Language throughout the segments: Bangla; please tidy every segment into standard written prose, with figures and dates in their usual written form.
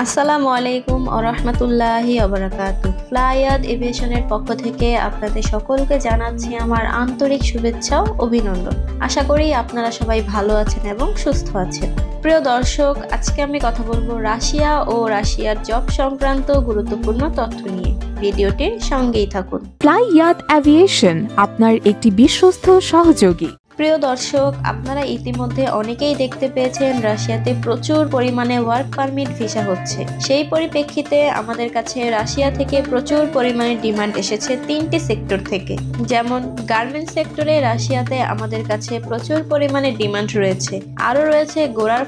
আসসালামু আলাইকুম ওয়া রাহমাতুল্লাহি ওয়া বারাকাতুহু। ফ্লাইয়াদ এভিয়েশনের পক্ষ থেকে আপনাদের সকলকে জানাচ্ছি আমার আন্তরিক শুভেচ্ছা ও অভিনন্দন। আশা করি আপনারা সবাই ভালো আছেন এবং সুস্থ আছেন। প্রিয় দর্শক, আজকে আমি কথা বলবো রাশিয়া ও রাশিয়ার জব সংক্রান্ত গুরুত্বপূর্ণ তথ্য নিয়ে। ভিডিওটির সঙ্গেই থাকুন। ফ্লাইয়াদ এভিয়েশন আপনার একটি বিশ্বস্ত সহযোগী। প্রিয় দর্শক, আপনারা ইতিমধ্যে অনেকেই দেখতে পেয়েছেন রাশিয়াতে প্রচুর পরিমাণে ওয়ার্ক পারমিট ভিসা হচ্ছে। সেই পরিপ্রেক্ষিতে আমাদের কাছে রাশিয়া থেকে প্রচুর পরিমাণে ডিমান্ড এসেছে তিনটি সেক্টর থেকে। যেমন গার্মেন্টস সেক্টরে রাশিয়াতে আমাদের কাছে প্রচুর পরিমাণে ডিমান্ড রয়েছে। আরও রয়েছে গোড়ার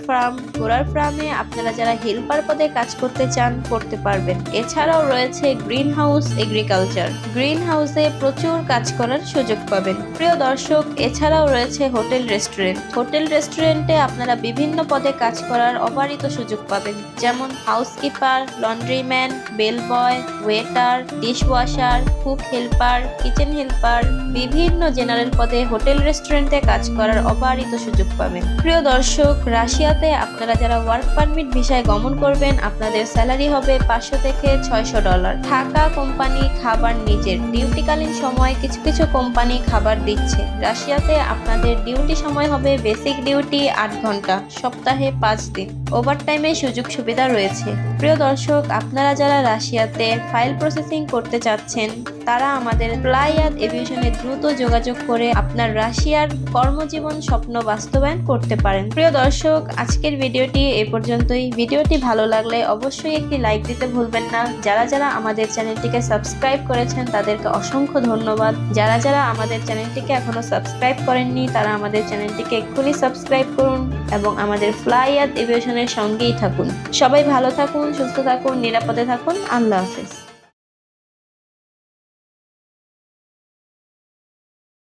ফার্মে আপনারা যারা হেল্পার পদে কাজ করতে চান করতে পারবেন। এছাড়াও রয়েছে গ্রিন হাউস এগ্রিকালচার, গ্রিন হাউসে প্রচুর কাজ করার সুযোগ পাবেন। প্রিয় দর্শক, এছাড়াও রয়েছে হোটেল রেস্টুরেন্টে আপনারা বিভিন্ন পদে কাজ করার অবারিত সুযোগ পাবেন। যেমন housekeeper, laundryman, bell boy, waiter, dishwasher, cook helper, kitchen helper, বিভিন্ন জেনারেল পদে হোটেল রেস্টুরেন্টে কাজ করার অবারিত সুযোগ পাবেন। প্রিয় দর্শক, রাশিয়াতে আপনারা যারা ওয়ার্ক পারমিট ভিসায় গমন করবেন আপনাদের স্যালারি হবে $500 থেকে $600। থাকা কোম্পানি, খাবার নিজের। ডিউটিকালীন সময় কিছু কিছু কোম্পানি খাবার দিচ্ছে। রাশিয়াতে আপনাদের ডিউটি সময় হবে বেসিক ডিউটি 8 ঘন্টা, সপ্তাহে 5 দিন। ওভারটাইমে সুযোগ সুবিধা রয়েছে। প্রিয় দর্শক, আপনারা যারা রাশিয়াতে ফাইল প্রসেসিং করতে চাচ্ছেন তারা আমাদের ফ্লাইয়াদ এভিয়েশনে দ্রুত যোগাযোগ করে আপনার রাশিয়ার কর্মজীবন স্বপ্ন বাস্তবায়ন করতে পারেন। প্রিয় দর্শক, আজকের ভিডিওটি এ পর্যন্তই। ভিডিওটি ভালো লাগলে অবশ্যই একটি লাইক দিতে ভুলবেন না। যারা যারা আমাদের চ্যানেলটিকে সাবস্ক্রাইব করেছেন তাদেরকে অসংখ্য ধন্যবাদ। যারা যারা আমাদের চ্যানেলটিকে এখনো সাবস্ক্রাইব করেননি তারা আমাদের চ্যানেলটিকে এক্ষুনি সাবস্ক্রাইব করুন এবং আমাদের ফ্লাইয়াদ এভিয়েশনের সঙ্গেই থাকুন। সবাই ভালো থাকুন, সুস্থ থাকুন, নিরাপদে থাকুন। আল্লাহ হাফেজ।